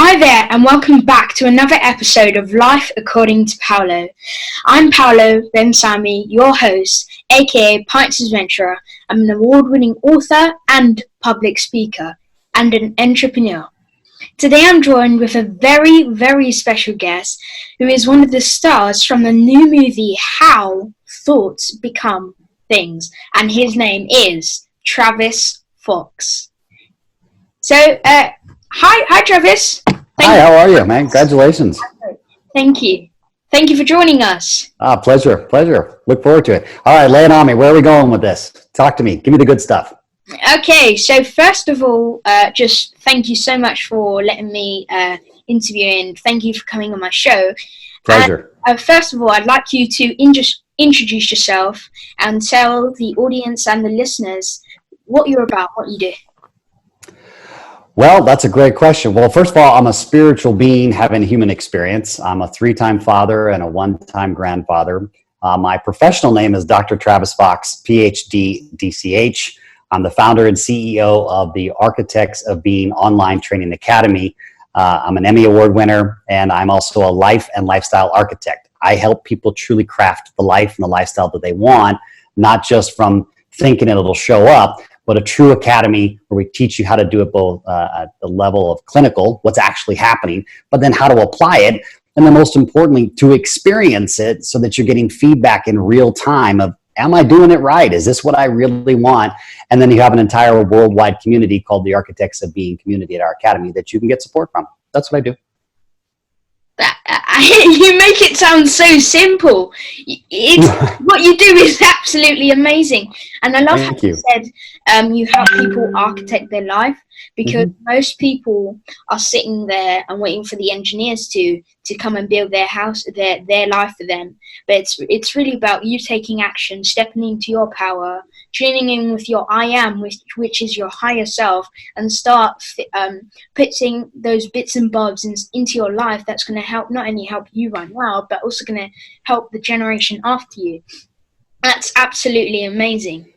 Hi there, and welcome back to another episode of Life According to Paolo. I'm Paolo, then Salmi, your host, aka Pints Adventurer. I'm an award-winning author and public speaker, and an entrepreneur. Today I'm joined with a very, very special guest who is one of the stars from the new movie How Thoughts Become Things, and his name is Travis Fox. So, hi Travis. Hi, how are you, man? Congratulations. Thank you. Thank you for joining us. Pleasure. Look forward to it. All right, lay it on me. Where are we going with this? Talk to me. Give me the good stuff. Okay, so first of all, just thank you so much for letting me interview and thank you for coming on my show. Pleasure. And, first of all, I'd like you to introduce yourself and tell the audience and the listeners what you're about, what you do. Well, that's a great question. Well, first of all, I'm a spiritual being having a human experience. I'm a 3-time father and a 1-time grandfather. My professional name is Dr. Travis Fox, PhD, DCH. I'm the founder and CEO of the Architects of Being Online Training Academy. I'm an Emmy Award winner, and I'm also a life and lifestyle architect. I help people truly craft the life and the lifestyle that they want, not just from thinking it'll show up, but a true academy where we teach you how to do it both at the level of clinical, what's actually happening, but then how to apply it. And then most importantly, to experience it so that you're getting feedback in real time of, am I doing it right? Is this what I really want? And then you have an entire worldwide community called the Architects of Being community at our academy that you can get support from. That's what I do. You make it sound so simple. What you do is absolutely amazing, and I love how you said you help people architect their life, because most people are sitting there and waiting for the engineers to come and build their house, their life for them. But it's really about you taking action, stepping into your power, tuning in with your I am, which is your higher self, and start putting those bits and bobs into your life that's going to help not only help you right now, but also going to help the generation after you. That's absolutely amazing.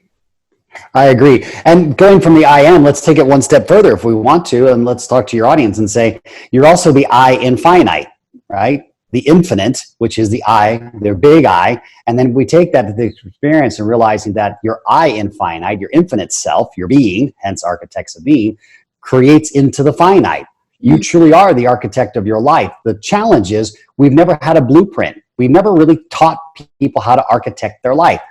I agree. And going from the I am, let's take it one step further if we want to, and let's talk to your audience and say, you're also the I infinite, right? The infinite, which is the I, their big I. And then we take that to the experience and realizing that your I infinite, your infinite self, your being, hence Architects of Being, creates into the finite. You truly are the architect of your life. The challenge is we've never had a blueprint. We've never really taught people how to architect their life.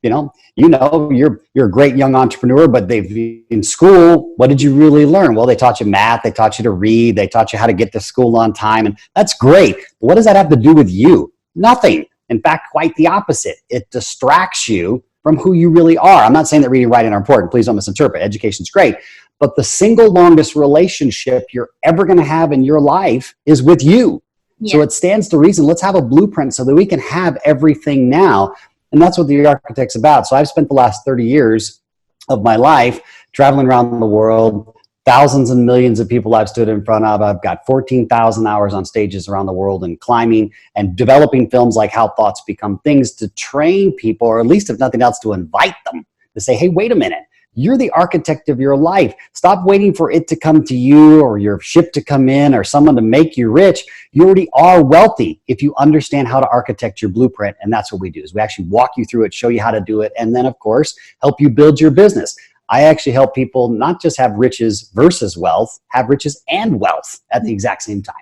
You're a great young entrepreneur, but in school, what did you really learn? Well, they taught you math, they taught you to read, they taught you how to get to school on time, and that's great. But what does that have to do with you? Nothing. In fact, quite the opposite. It distracts you from who you really are. I'm not saying that reading and writing are important. Please don't misinterpret. Education's great. But the single longest relationship you're ever going to have in your life is with you. Yeah. So it stands to reason. Let's have a blueprint so that we can have everything now. And that's what the Architect's about. So I've spent the last 30 years of my life traveling around the world, thousands and millions of people I've stood in front of. I've got 14,000 hours on stages around the world and climbing and developing films like How Thoughts Become Things to train people, or at least if nothing else, to invite them to say, hey, wait a minute. You're the architect of your life. Stop waiting for it to come to you or your ship to come in or someone to make you rich. You already are wealthy if you understand how to architect your blueprint. And that's what we do, is we actually walk you through it, show you how to do it, and then, of course, help you build your business. I actually help people not just have riches versus wealth, have riches and wealth at the exact same time.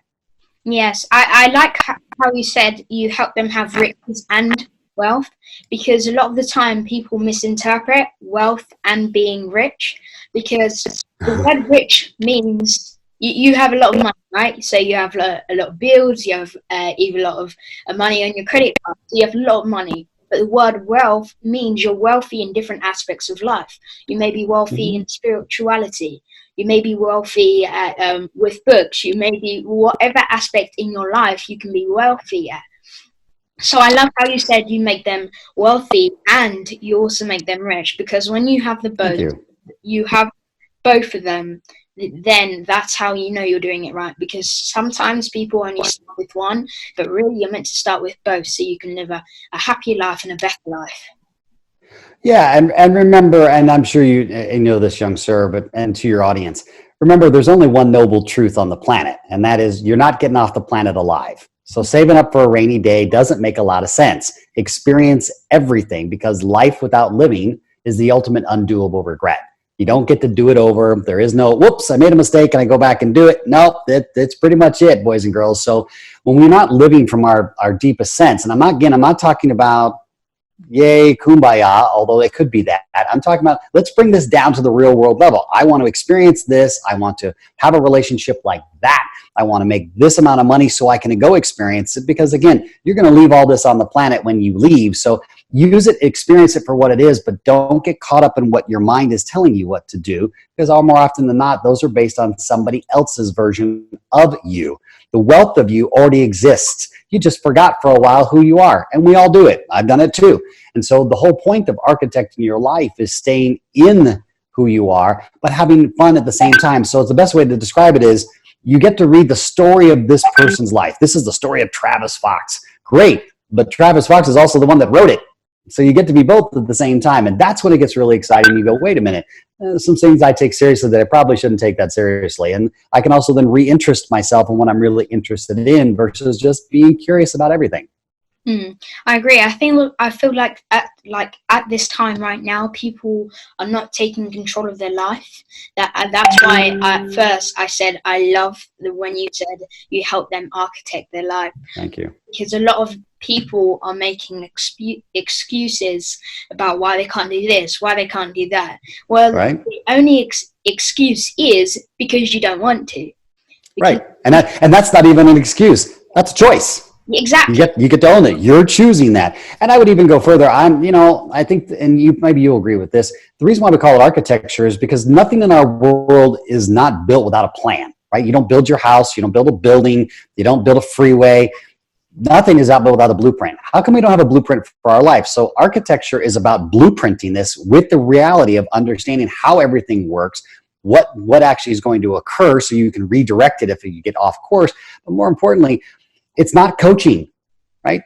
Yes, I like how you said you help them have riches and wealth, because a lot of the time people misinterpret wealth and being rich, because the word rich means you have a lot of money, right? So you have a lot of bills, you have even a lot of money on your credit card, so you have a lot of money. But the word wealth means you're wealthy in different aspects of life. You may be wealthy in spirituality. You may be wealthy with books. You may be whatever aspect in your life you can be wealthy at. So I love how you said you make them wealthy and you also make them rich, because when you have you have both of them, then that's how you know you're doing it right. Because sometimes people only start with one, but really you're meant to start with both so you can live a happier life and a better life. Yeah, and remember, and I'm sure you know this, young sir, and to your audience, Remember, there's only one noble truth on the planet, and that is you're not getting off the planet alive. So saving up for a rainy day doesn't make a lot of sense. Experience everything, because life without living is the ultimate undoable regret. You don't get to do it over. There is no, whoops, I made a mistake and I go back and do it. Nope, that's pretty much it, boys and girls. So when we're not living from our deepest sense, and I'm not talking about yay, kumbaya, although it could be that. I'm talking about, let's bring this down to the real world level. I want to experience this. I want to have a relationship like that. I want to make this amount of money so I can go experience it, because again, you're going to leave all this on the planet when you leave. So use it, experience it for what it is, but don't get caught up in what your mind is telling you what to do, because all more often than not, those are based on somebody else's version of you. The wealth of you already exists. You just forgot for a while who you are. And we all do it. I've done it too. And so the whole point of architecting your life is staying in who you are, but having fun at the same time. So it's the best way to describe it is you get to read the story of this person's life. This is the story of Travis Fox. Great. But Travis Fox is also the one that wrote it. So you get to be both at the same time. And that's when it gets really exciting. You go, wait a minute, some things I take seriously that I probably shouldn't take that seriously. And I can also then reinterest myself in what I'm really interested in versus just being curious about everything. I agree. I feel like at this time right now, people are not taking control of their life. That's why at first I said I love when you said you help them architect their life. Thank you. Because a lot of people are making excuses about why they can't do this, why they can't do that. Well, right. The only excuse is because you don't want to. Right, and that's not even an excuse. That's a choice. Exactly. You get to own it. You're choosing that. And I would even go further. I think, and maybe you'll agree with this. The reason why we call it architecture is because nothing in our world is not built without a plan, right? You don't build your house. You don't build a building. You don't build a freeway. Nothing is out built without a blueprint. How come we don't have a blueprint for our life? So architecture is about blueprinting this with the reality of understanding how everything works, what actually is going to occur so you can redirect it if you get off course. But more importantly, it's not coaching, right?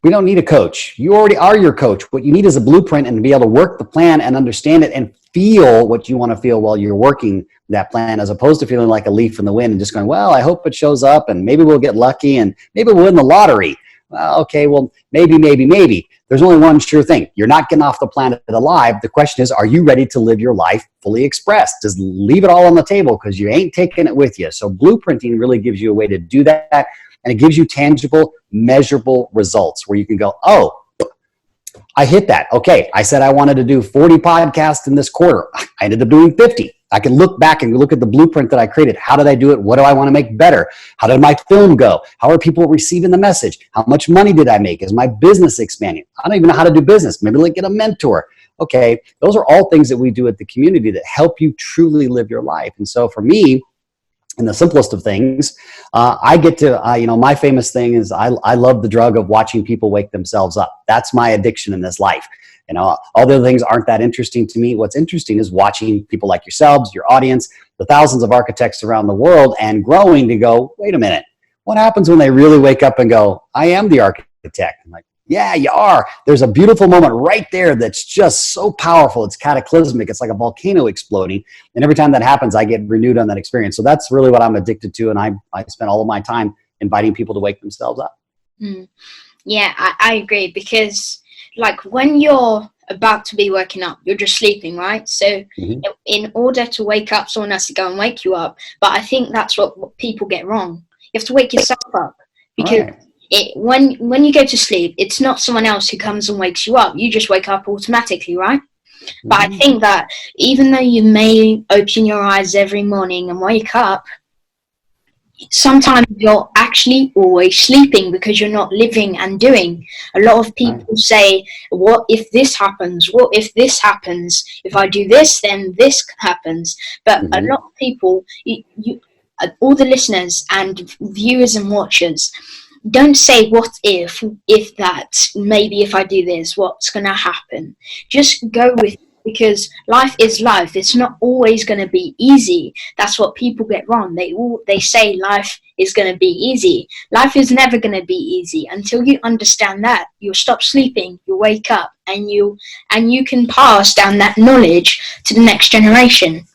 We don't need a coach. You already are your coach. What you need is a blueprint and to be able to work the plan and understand it and feel what you want to feel while you're working that plan, as opposed to feeling like a leaf in the wind and just going, well, I hope it shows up and maybe we'll get lucky and maybe we'll win the lottery. Well, okay, well, maybe. There's only one sure thing. You're not getting off the planet alive. The question is, are you ready to live your life fully expressed? Just leave it all on the table because you ain't taking it with you. So blueprinting really gives you a way to do that. And it gives you tangible, measurable results where you can go, oh, I hit that. Okay, I said I wanted to do 40 podcasts in this quarter. I ended up doing 50. I can look back and look at the blueprint that I created. How did I do it? What do I want to make better? How did my film go? How are people receiving the message? How much money did I make? Is my business expanding? I don't even know how to do business. Maybe like get a mentor. Okay, those are all things that we do at the community that help you truly live your life. And so for me, in the simplest of things, I get to, my famous thing is I love the drug of watching people wake themselves up. That's my addiction in this life. All the other things aren't that interesting to me. What's interesting is watching people like yourselves, your audience, the thousands of architects around the world and growing to go, wait a minute, what happens when they really wake up and go, I am the architect? I'm like, yeah, you are. There's a beautiful moment right there that's just so powerful. It's cataclysmic. It's like a volcano exploding. And every time that happens, I get renewed on that experience. So that's really what I'm addicted to. And I spend all of my time inviting people to wake themselves up. Yeah, I agree. Because like when you're about to be waking up, you're just sleeping, right? So in order to wake up, someone has to go and wake you up. But I think that's what people get wrong. You have to wake yourself up because... Right. When you go to sleep, it's not someone else who comes and wakes you up. You just wake up automatically, right? But I think that even though you may open your eyes every morning and wake up, sometimes you're actually always sleeping because you're not living and doing. A lot of people say, what if this happens? What if this happens? If I do this, then this happens. But a lot of people, all the listeners and viewers and watchers, don't say what if that, maybe if I do this, what's going to happen. Just go with it, because life is life. It's not always going to be easy. That's what people get wrong. They say life is going to be easy. Life is never going to be easy. Until you understand that, you'll stop sleeping, you'll wake up, and you can pass down that knowledge to the next generation.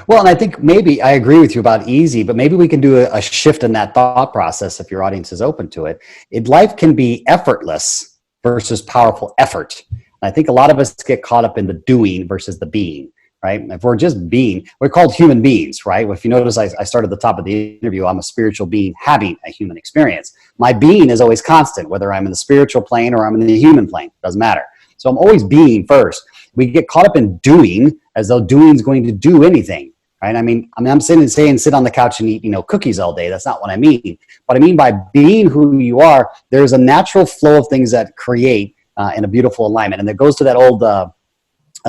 Well, and I think maybe I agree with you about easy, but maybe we can do a shift in that thought process if your audience is open to it. Life can be effortless versus powerful effort. And I think a lot of us get caught up in the doing versus the being, right? If we're just being, we're called human beings, right? If you notice, I started at the top of the interview, I'm a spiritual being having a human experience. My being is always constant, whether I'm in the spiritual plane or I'm in the human plane, doesn't matter. So I'm always being first. We get caught up in doing as though doing is going to do anything, right? I'm saying sit on the couch and eat, cookies all day. That's not what I mean. What I mean by being who you are, there's a natural flow of things that create in a beautiful alignment. And it goes to that old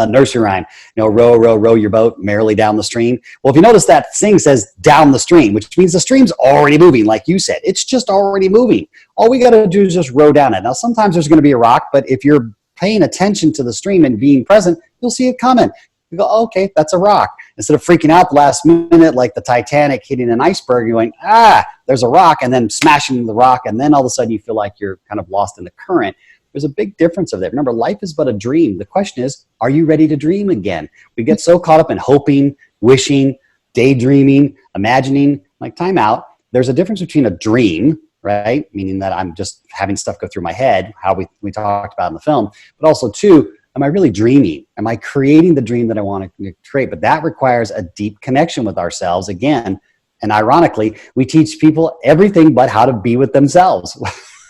nursery rhyme, row, row, row your boat merrily down the stream. Well, if you notice that thing says down the stream, which means the stream's already moving, like you said. It's just already moving. All we got to do is just row down it. Now, sometimes there's going to be a rock, but if you're paying attention to the stream and being present, you'll see it coming. You go, oh, okay, that's a rock. Instead of freaking out the last minute like the Titanic hitting an iceberg, you're going, there's a rock, and then smashing the rock, and then all of a sudden you feel like you're kind of lost in the current. There's a big difference of that. Remember, life is but a dream. The question is, are you ready to dream again? We get so caught up in hoping, wishing, daydreaming, imagining, like time out. There's a difference between a dream, right? Meaning that I'm just having stuff go through my head, how we talked about in the film, but also two, am I really dreaming? Am I creating the dream that I want to create? But that requires a deep connection with ourselves again. And ironically, we teach people everything but how to be with themselves,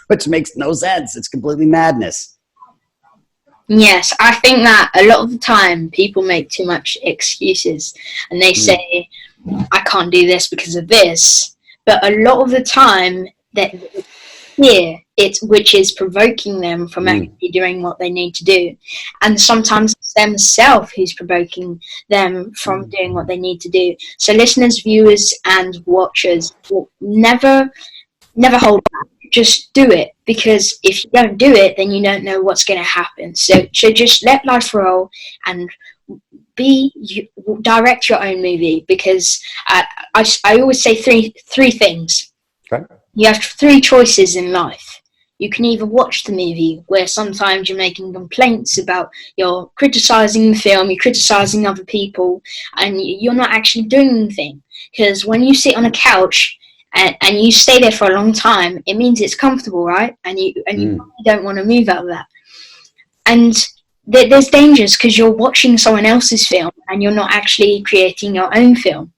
which makes no sense. It's completely madness. Yes, I think that a lot of the time people make too much excuses and they say, I can't do this because of this. But a lot of the time that fear, which is provoking them from actually doing what they need to do. And sometimes it's themselves who's provoking them from doing what they need to do. So listeners, viewers, and watchers will never hold back. Just do it, because if you don't do it, then you don't know what's going to happen. So just let life roll and direct your own movie, because I always say three things. Okay. You have three choices in life. You can either watch the movie, where sometimes you're making complaints about, you're criticizing the film, you're criticizing other people, and you're not actually doing anything. Because when you sit on a couch and you stay there for a long time, it means it's comfortable, right? And you don't want to move out of that. And there's dangers, because you're watching someone else's film and you're not actually creating your own film.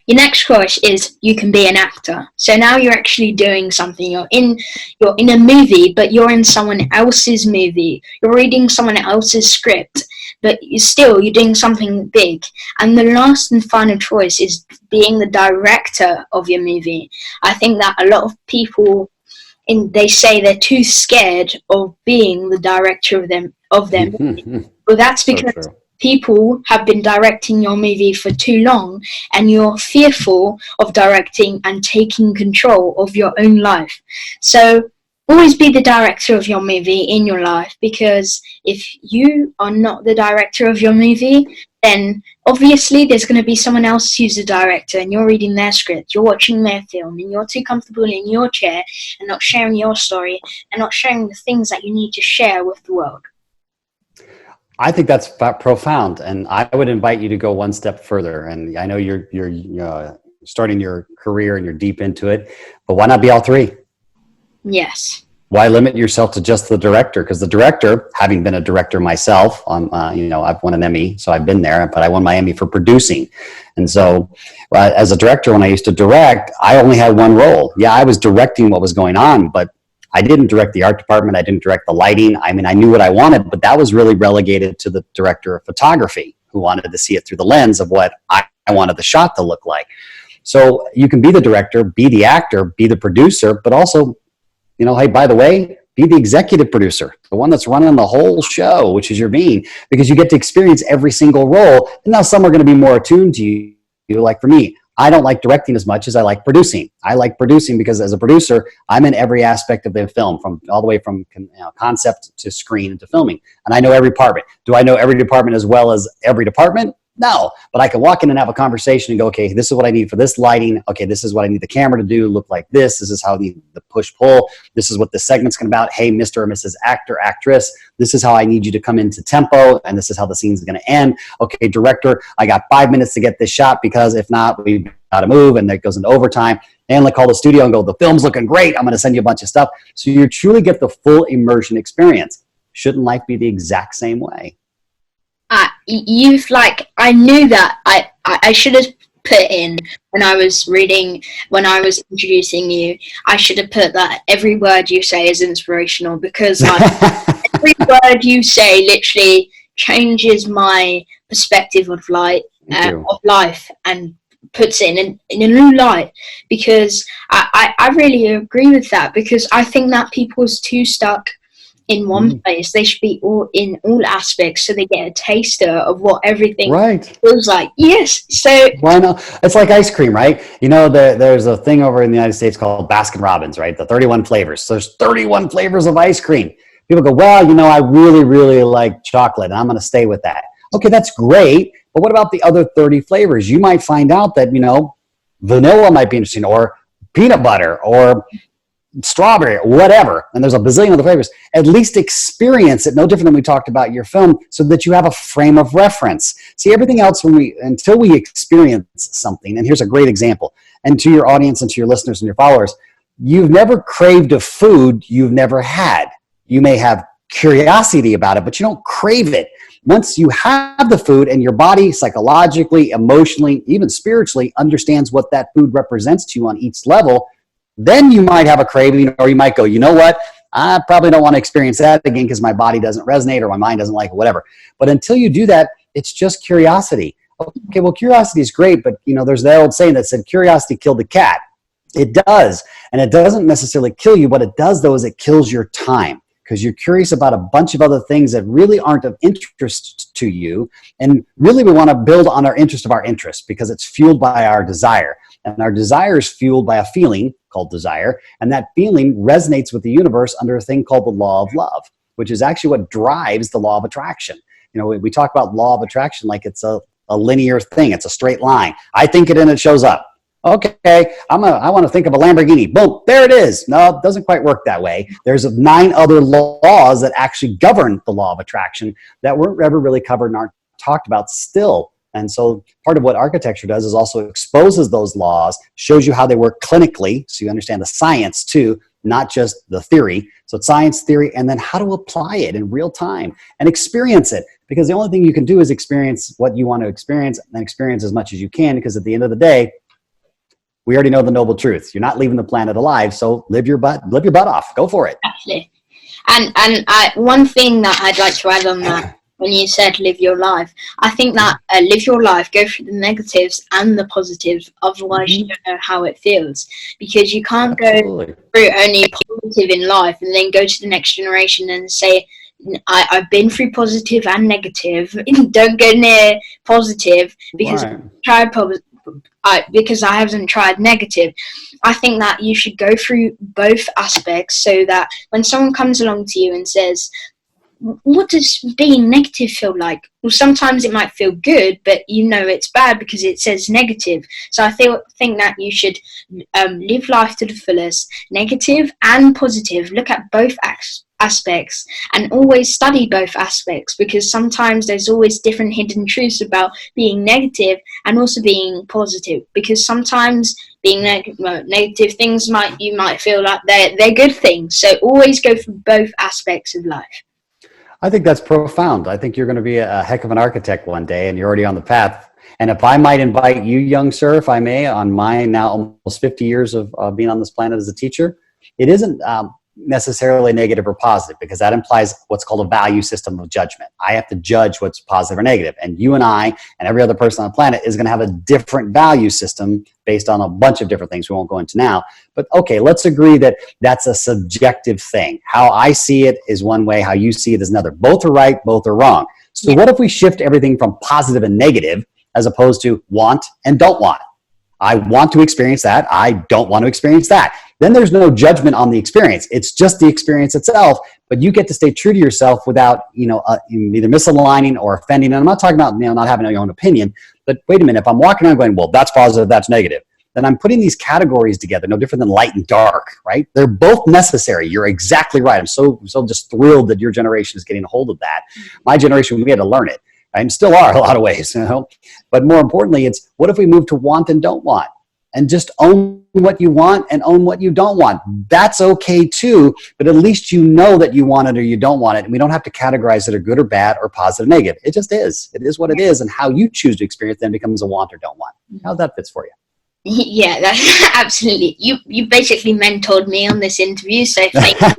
Your next choice is you can be an actor. So now you're actually doing something. You're in a movie, but you're in someone else's movie. You're reading someone else's script, but you're doing something big. And the last and final choice is being the director of your movie. I think that a lot of people, they say they're too scared of being the director of their movie. Well, that's because people have been directing your movie for too long, and you're fearful of directing and taking control of your own life. So always be the director of your movie in your life, because if you are not the director of your movie, then obviously there's going to be someone else who's the director, and you're reading their script, you're watching their film, and you're too comfortable in your chair and not sharing your story and not sharing the things that you need to share with the world. I think that's profound, and I would invite you to go one step further. And I know you're starting your career and you're deep into it, but why not be all three? Yes. Why limit yourself to just the director? Because the director, having been a director myself, I've won an Emmy, so I've been there, but I won my Emmy for producing. And so as a director, when I used to direct, I only had one role. Yeah, I was directing what was going on, but I didn't direct the art department. I didn't direct the lighting. I knew what I wanted, but that was really relegated to the director of photography, who wanted to see it through the lens of what I wanted the shot to look like. So you can be the director, be the actor, be the producer, but also, hey, by the way, be the executive producer, the one that's running the whole show, which is your being, because you get to experience every single role. And now some are going to be more attuned to you. Like for me, I don't like directing as much as I like producing. I like producing because as a producer, I'm in every aspect of the film, from all the way from concept to screen to filming. And I know every department. Do I know every department as well as every department? No, but I can walk in and have a conversation and go, okay, this is what I need for this lighting. Okay, this is what I need the camera to do, look like this. This is how I need the push-pull. This is what this segment's going to be about. Hey, Mr. or Mrs. Actor, Actress, this is how I need you to come into tempo, and this is how the scene's going to end. Okay, director, I got 5 minutes to get this shot, because if not, we've got to move, and that goes into overtime. And like call the studio and go, the film's looking great. I'm going to send you a bunch of stuff. So you truly get the full immersion experience. Shouldn't life be the exact same way? I knew that I should have put in when I was introducing you, I should have put that every word you say is inspirational, because every word you say literally changes my perspective of life and puts it in a new light, because I really agree with that, because I think that people's too stuck in one place. They should be in all aspects, so they get a taster of what everything feels like. Yes, so why not? It's like ice cream, right? You know, there's a thing over in the United States called Baskin Robbins, right? The 31 flavors. So there's 31 flavors of ice cream. People go, well, you know, I really, really like chocolate, and I'm going to stay with that. Okay, that's great, but what about the other 30 flavors? You might find out that, you know, vanilla might be interesting, or peanut butter, or strawberry, or whatever, and there's a bazillion other flavors. At least experience it, no different than we talked about your film, so that you have a frame of reference. See, everything else, until we experience something, and here's a great example, and to your audience and to your listeners and your followers, you've never craved a food you've never had. You may have curiosity about it, but you don't crave it. Once you have the food and your body psychologically, emotionally, even spiritually understands what that food represents to you on each level, then you might have a craving, or you might go, you know what? I probably don't want to experience that again because my body doesn't resonate or my mind doesn't like it, whatever. But until you do that, it's just curiosity. Okay, well, curiosity is great, but you know, there's that old saying that said curiosity killed the cat. It does, and it doesn't necessarily kill you. What it does, though, is it kills your time, because you're curious about a bunch of other things that really aren't of interest to you. And really, we want to build on our interest of our interest, because it's fueled by our desire. And our desire is fueled by a feeling called desire. And that feeling resonates with the universe under a thing called the law of love, which is actually what drives the law of attraction. You know, we talk about law of attraction like it's a linear thing. It's a straight line. I think it and it shows up. Okay, I want to think of a Lamborghini. Boom, there it is. No, it doesn't quite work that way. There's 9 other laws that actually govern the law of attraction that weren't ever really covered and aren't talked about still. And so part of what architecture does is also exposes those laws, shows you how they work clinically, so you understand the science too, not just the theory. So it's science, theory, and then how to apply it in real time and experience it. Because the only thing you can do is experience what you want to experience, and experience as much as you can, because at the end of the day, we already know the noble truth. You're not leaving the planet alive, so live your butt off. Go for it. Exactly. And one thing that I'd like to add on that, when you said live your life, I think that live your life, go through the negatives and the positives, otherwise you don't know how it feels, because you can't go through only positive in life and then go to the next generation and say, I've been through positive and negative. Don't go near positive because because I haven't tried negative. I think that you should go through both aspects, so that when someone comes along to you and says, what does being negative feel like? Well, sometimes it might feel good, but you know it's bad because it says negative. So I think that you should live life to the fullest, negative and positive. Look at both aspects and always study both aspects, because sometimes there's always different hidden truths about being negative and also being positive, because sometimes being negative things you might feel like they're good things. So always go for both aspects of life. I think that's profound. I think you're going to be a heck of an architect one day, and you're already on the path. And if I might invite you, young sir, if I may, on my now almost 50 years of being on this planet as a teacher, it isn't necessarily negative or positive, because that implies what's called a value system of judgment. I have to judge what's positive or negative. And you and I and every other person on the planet is going to have a different value system based on a bunch of different things we won't go into now. But okay, let's agree that that's a subjective thing. How I see it is one way, how you see it is another. Both are right, both are wrong. So what if we shift everything from positive and negative as opposed to want and don't want? I want to experience that. I don't want to experience that. then there's no judgment on the experience. It's just the experience itself, but you get to stay true to yourself without, either misaligning or offending. And I'm not talking about, not having your own opinion, but wait a minute, if I'm walking around going, well, that's positive, that's negative, then I'm putting these categories together, no different than light and dark, right? They're both necessary. You're exactly right. I'm so just thrilled that your generation is getting a hold of that. My generation, we had to learn it, right? And still are in a lot of ways, But more importantly, it's what if we move to want and don't want? And just own what you want and own what you don't want. That's okay too, but at least you know that you want it or you don't want it. And we don't have to categorize it as good or bad or positive or negative. It just is. It is what it is. And how you choose to experience then becomes a want or don't want. How that fits for you. Yeah, that's absolutely. You basically mentored me on this interview, so thank you.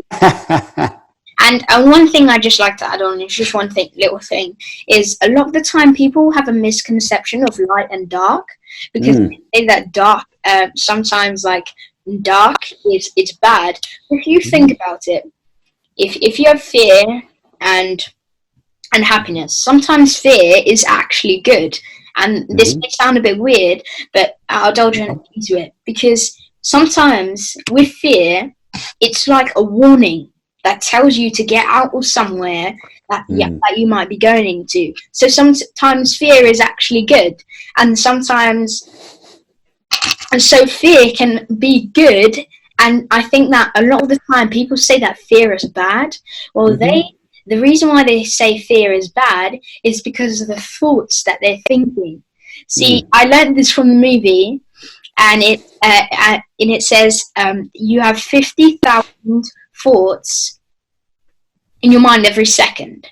And one thing I just like to add on is just one little thing, is a lot of the time people have a misconception of light and dark, because they say that dark, sometimes like dark is bad. If you think about it, if you have fear and happiness, sometimes fear is actually good. And this may sound a bit weird, but I'll delve into it, because sometimes with fear, it's like a warning that tells you to get out of somewhere that you might be going into. So sometimes fear is actually good, and so fear can be good. And I think that a lot of the time people say that fear is bad. Well, the reason why they say fear is bad is because of the thoughts that they're thinking. See, I learned this from the movie, and it says you have 50,000 thoughts in your mind every second.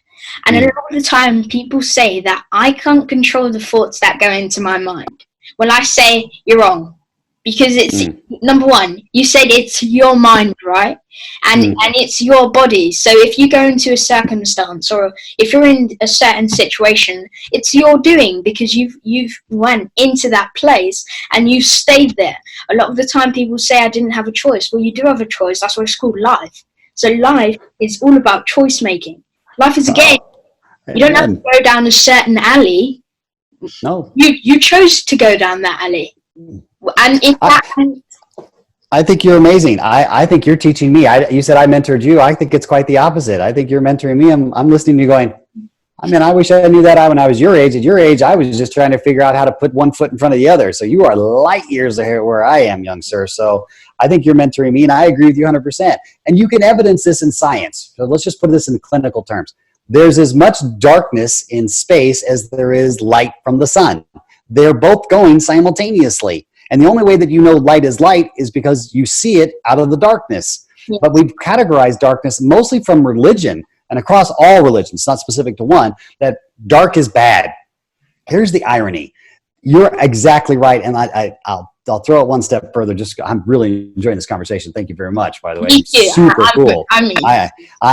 And a lot of the time people say that I can't control the thoughts that go into my mind. Well, I say you're wrong. Because it's, number one, you said it's your mind, right? And it's your body. So if you go into a circumstance, or if you're in a certain situation, it's your doing, because you've went into that place and you've stayed there. A lot of the time people say I didn't have a choice. Well, you do have a choice. That's why it's called life. So life is all about choice making. Life is a game. You don't have to go down a certain alley. No. You chose to go down that alley. And in fact, I think you're amazing. I think you're teaching me. You said I mentored you. I think it's quite the opposite. I think you're mentoring me. I'm listening to you going, I wish I knew that when I was your age. At your age, I was just trying to figure out how to put one foot in front of the other. So you are light years ahead where I am, young sir. So I think you're mentoring me, and I agree with you 100%. And you can evidence this in science. So let's just put this in clinical terms. There's as much darkness in space as there is light from the sun. They're both going simultaneously. And the only way that you know light is light is because you see it out of the darkness. Yeah. But we've categorized darkness mostly from religion, and across all religions, not specific to one, that dark is bad. Here's the irony. You're exactly right, and I'll throw it one step further. I'm really enjoying this conversation. Thank you very much, by the way. Me too. Super cool. I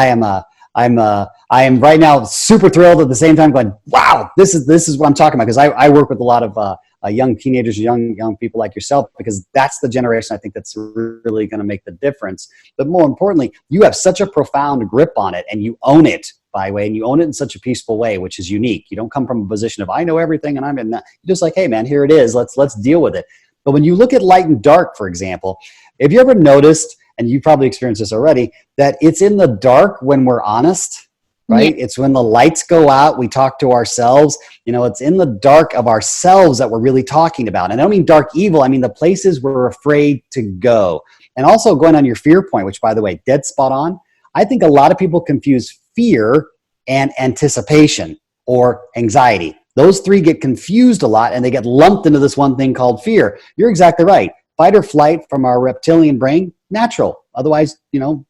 am right now super thrilled, at the same time going, wow, this is what I'm talking about, because I work with a lot of young teenagers, young people like yourself, because that's the generation I think that's really going to make the difference. But more importantly, you have such a profound grip on it, and you own it, by the way, and you own it in such a peaceful way, which is unique. You don't come from a position of I know everything and I'm in that. You're just like, hey man, here it is. Let's deal with it. But when you look at light and dark, for example, have you ever noticed, and you probably experienced this already, that it's in the dark when we're honest? Right? Yeah. It's when the lights go out, we talk to ourselves. It's in the dark of ourselves that we're really talking about. And I don't mean dark evil. I mean the places we're afraid to go. And also going on your fear point, which, by the way, dead spot on. I think a lot of people confuse fear and anticipation or anxiety. Those three get confused a lot, and they get lumped into this one thing called fear. You're exactly right. Fight or flight from our reptilian brain, natural. Otherwise,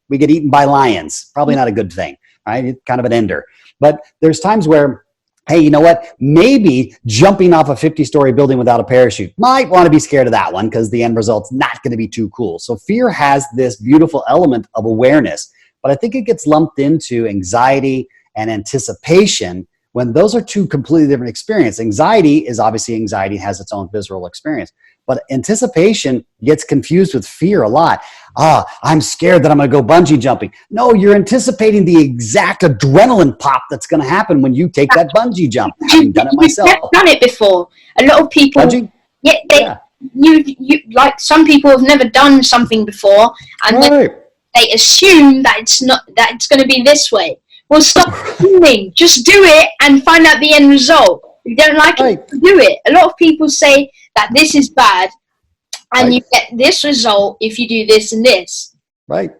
we get eaten by lions. Probably not a good thing. Right? It's kind of an ender. But there's times where, hey, you know what? Maybe jumping off a 50-story building without a parachute. Might want to be scared of that one, because the end result's not going to be too cool. So fear has this beautiful element of awareness. But I think it gets lumped into anxiety and anticipation when those are two completely different experiences. Anxiety is obviously anxiety, has its own visceral experience. But anticipation gets confused with fear a lot. I'm scared that I'm going to go bungee jumping. No, you're anticipating the exact adrenaline pop that's going to happen when you take that bungee jump. Having done it myself. I've done it before. A lot of people. Bungee? Yeah. you like some people have never done something before, and then they assume that it's going to be this way. Well, stop assuming. Just do it and find out the end result. If you don't like it, do it. A lot of people say that this is bad, and you get this result if you do this and this. Right.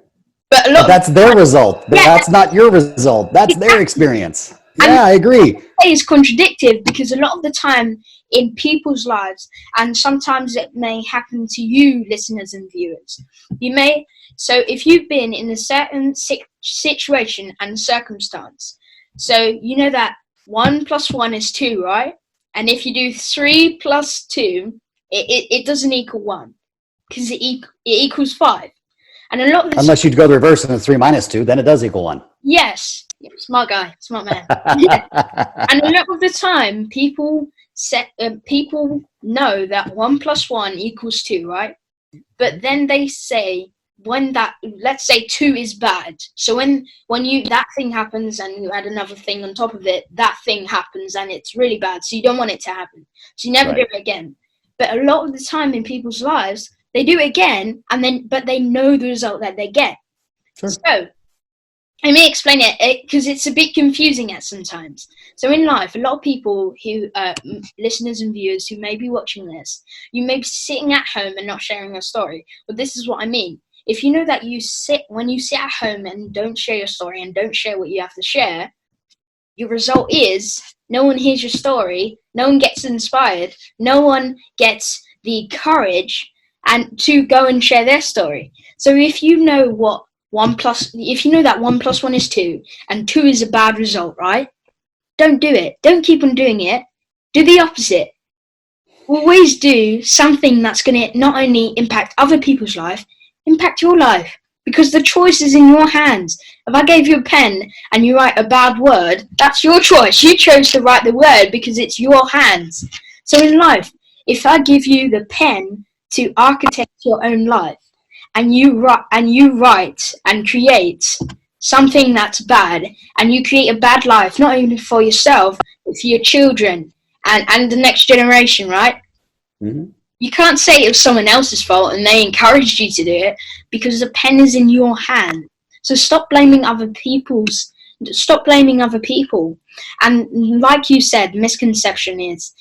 But that's their result. Yeah, that's not your result. That's their experience. Yeah, I agree. It's contradictory because a lot of the time in people's lives, and sometimes it may happen to you, listeners and viewers, so if you've been in a certain situation and circumstance, so you know that 1 + 1 is 2, right? And if you do 3 + 2, it doesn't equal 1 because it equals 5. And a lot of unless you'd go the reverse and it's 3 - 2, then it does equal 1. Yes. Smart guy, smart man. Yeah. And a lot of the time, people know that 1 + 1 equals 2, right? But then they say let's say 2 is bad. So when that thing happens and you add another thing on top of it, that thing happens and it's really bad. So you don't want it to happen. So you never do it again. But a lot of the time in people's lives, they do it again, but they know the result that they get. Sure. So let me explain it because it's a bit confusing at sometimes. So in life, a lot of people who, listeners and viewers who may be watching this, you may be sitting at home and not sharing your story. But this is what I mean. If you know that when you sit at home and don't share your story and don't share what you have to share, your result is no one hears your story, no one gets inspired, no one gets the courage and to go and share their story. So if you know if you know that 1 + 1 is 2 and 2 is a bad result, right? Don't do it. Don't keep on doing it. Do the opposite. Always do something that's going to not only impact other people's life, impact your life, because the choice is in your hands. If I gave you a pen and you write a bad word, that's your choice. You chose to write the word because it's your hands. So in life, if I give you the pen to architect your own life, and you write and create something that's bad, and you create a bad life, not only for yourself, but for your children and the next generation, right? Mm-hmm. You can't say it was someone else's fault and they encouraged you to do it because the pen is in your hand. So stop blaming other people. And like you said, misconception is,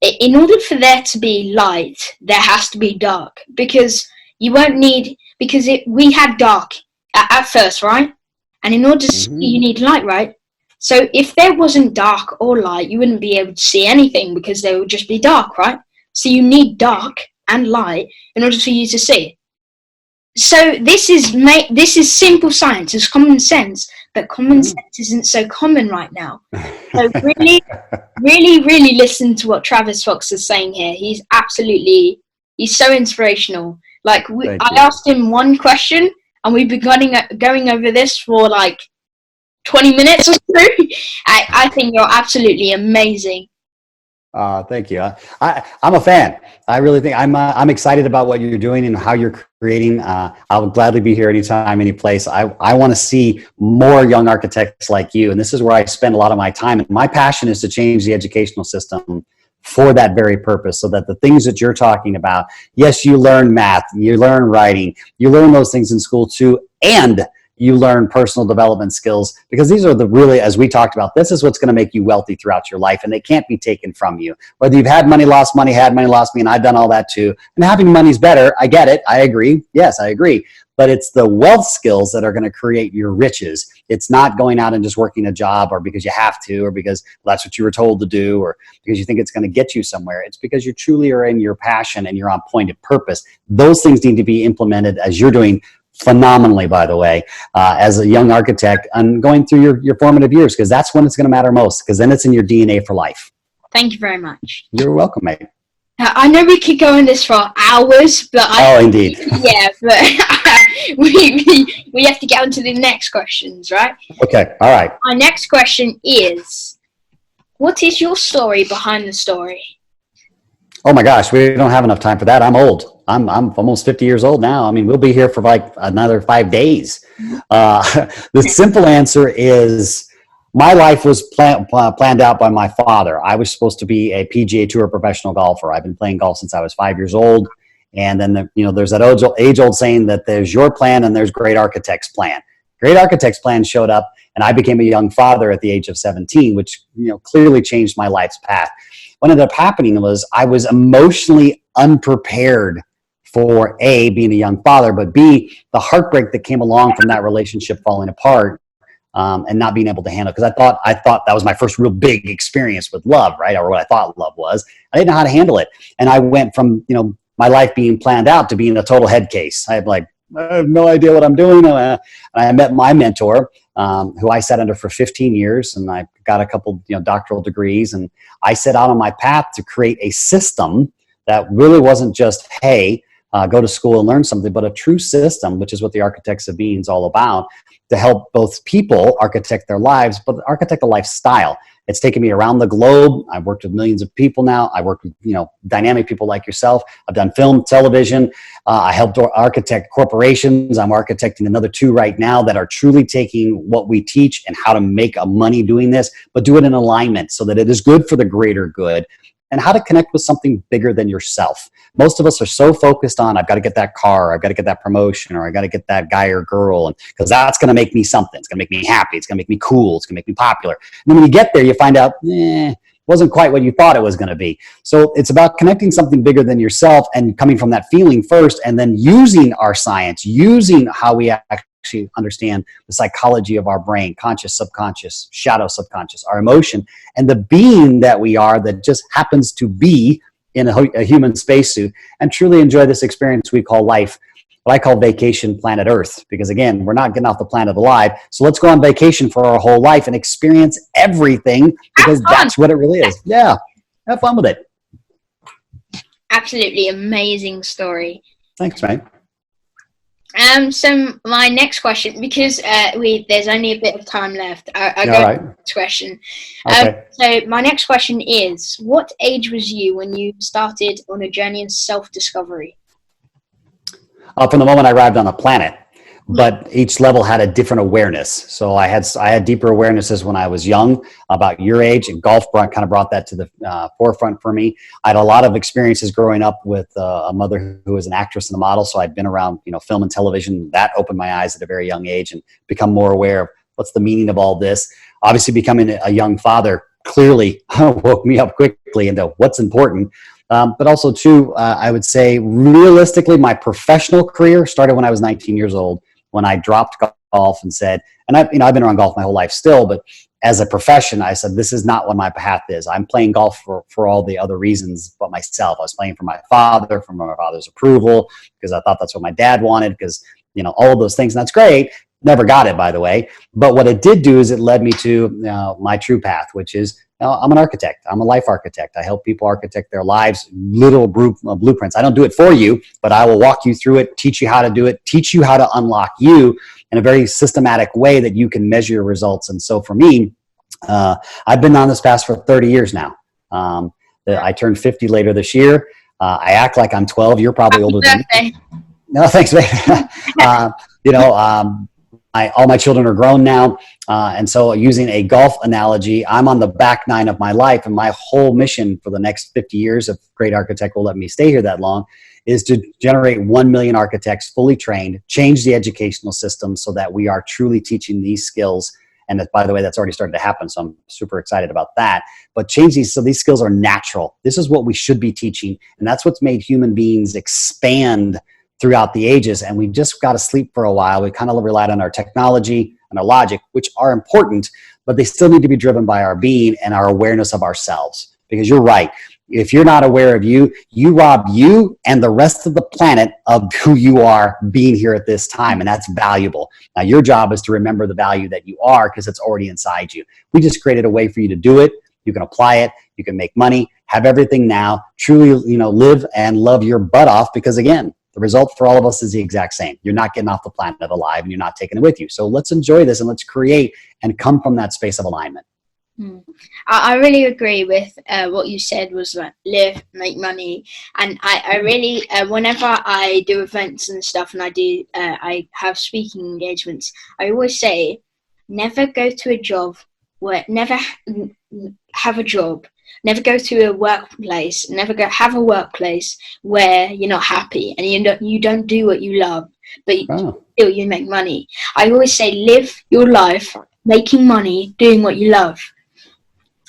in order for there to be light, there has to be dark, because we had dark at first, right? And in order to see, you need light, right? So if there wasn't dark or light, you wouldn't be able to see anything because there would just be dark, right? So you need dark and light in order for you to see. So this is simple science. It's common sense, but common sense isn't so common right now. So really, really, really listen to what Travis Fox is saying here. He's so inspirational. Like I asked him one question, and we've been going over this for like 20 minutes or so. I think you're absolutely amazing. Thank you. I'm a fan. I really think I'm excited about what you're doing and how you're creating. I'll gladly be here anytime, any place. I want to see more young architects like you. And this is where I spend a lot of my time. And my passion is to change the educational system for that very purpose, so that the things that you're talking about, yes, you learn math, you learn writing, you learn those things in school too, and you learn personal development skills, because these are really, as we talked about, this is what's going to make you wealthy throughout your life, and they can't be taken from you. Whether you've had money, lost money, had money, lost me, and I've done all that too. And having money's better. I get it. I agree. Yes, I agree. But it's the wealth skills that are going to create your riches. It's not going out and just working a job, or because you have to, or because that's what you were told to do, or because you think it's going to get you somewhere. It's because you truly are in your passion and you're on point of purpose. Those things need to be implemented, as you're doing phenomenally, by the way, as a young architect and going through your formative years, because that's when it's going to matter most, because then it's in your DNA for life. Thank you very much. You're welcome, mate. I know we could go on this for hours, but indeed. Yeah, but we have to get on to the next questions, right? Okay, all right. My next question is, what is your story behind the story? Oh my gosh, we don't have enough time for that. I'm old. I'm almost 50 years old now. I mean, we'll be here for like another 5 days. The simple answer is, my life was planned out by my father. I was supposed to be a PGA Tour professional golfer. I've been playing golf since I was 5 years old. And then, there's that age-old saying that there's your plan and there's great architect's plan. Great architect's plan showed up, and I became a young father at the age of 17, which clearly changed my life's path. What ended up happening was I was emotionally unprepared for A, being a young father, but B, the heartbreak that came along from that relationship falling apart. And not being able to handle, because I thought that was my first real big experience with love, right? Or what I thought love was. I didn't know how to handle it. And I went from, my life being planned out to being a total head case. I have no idea what I'm doing. I met my mentor, who I sat under for 15 years, and I got a couple, doctoral degrees. And I set out on my path to create a system that really wasn't just, hey, go to school and learn something, but a true system, which is what the Architects of Being is all about, to help both people architect their lives, but architect a lifestyle. It's taken me around the globe. I've worked with millions of people now. I work with, dynamic people like yourself. I've done film, television. I helped architect corporations. I'm architecting another 2 right now that are truly taking what we teach and how to make money doing this, but do it in alignment so that it is good for the greater good, and how to connect with something bigger than yourself. Most of us are so focused on, I've got to get that car, I've got to get that promotion, or I got to get that guy or girl, and because that's going to make me something. It's going to make me happy. It's going to make me cool. It's going to make me popular. And then when you get there, you find out, wasn't quite what you thought it was going to be. So it's about connecting something bigger than yourself and coming from that feeling first, and then using our science, using how we actually understand the psychology of our brain, conscious, subconscious, shadow subconscious, our emotion, and the being that we are that just happens to be in a human spacesuit, and truly enjoy this experience we call life, what I call vacation planet Earth, because again, we're not getting off the planet alive. So let's go on vacation for our whole life and experience everything, because that's what it really is. Yeah. Have fun with it. Absolutely amazing story. Thanks, mate. So my next question, because there's only a bit of time left, I go right. to the next question. Okay. So my next question is, what age was you when you started on a journey of self-discovery? From the moment I arrived on the planet, but each level had a different awareness. So I had deeper awarenesses when I was young, about your age, and golf kind of brought that to the forefront for me. I had a lot of experiences growing up with a mother who was an actress and a model. So I'd been around, film and television. That opened my eyes at a very young age and become more aware of what's the meaning of all this. Obviously, becoming a young father clearly woke me up quickly into what's important. But also, too, I would say realistically, my professional career started when I was 19 years old, when I dropped golf and said, and I've been around golf my whole life still, but as a profession, I said, this is not what my path is. I'm playing golf for all the other reasons but myself. I was playing for my father, for my father's approval, because I thought that's what my dad wanted, because, all of those things. And that's great. Never got it, by the way. But what it did do is it led me to my true path, which is, I'm an architect. I'm a life architect. I help people architect their lives, little blueprints. I don't do it for you, but I will walk you through it, teach you how to do it, teach you how to unlock you in a very systematic way that you can measure your results. And so for me, I've been on this path for 30 years now. I turned 50 later this year. I act like I'm 12. You're probably older than me. No, thanks, mate. All my children are grown now. And so using a golf analogy, I'm on the back nine of my life, and my whole mission for the next 50 years, if Great Architect will let me stay here that long, is to generate 1 million architects fully trained, change the educational system so that we are truly teaching these skills. And that, by the way, that's already started to happen. So I'm super excited about that. But change these so these skills are natural. This is what we should be teaching. And that's what's made human beings expand throughout the ages. And we just got to sleep for a while. We kind of relied on our technology and our logic, which are important, but they still need to be driven by our being and our awareness of ourselves. Because you're right. If you're not aware of you, you rob you and the rest of the planet of who you are being here at this time. And that's valuable. Now, your job is to remember the value that you are, because it's already inside you. We just created a way for you to do it. You can apply it. You can make money, have everything now, truly, live and love your butt off. Because again, the result for all of us is the exact same. You're not getting off the planet alive, and you're not taking it with you. So let's enjoy this and let's create and come from that space of alignment. I really agree with what you said, was like live, make money. And I really, whenever I do events and stuff, and I have speaking engagements, I always say, never go to a job where never have a job, never go to a workplace, never go have a workplace where you're not happy and you don't do what you love, but still you make money. I always say live your life making money, doing what you love.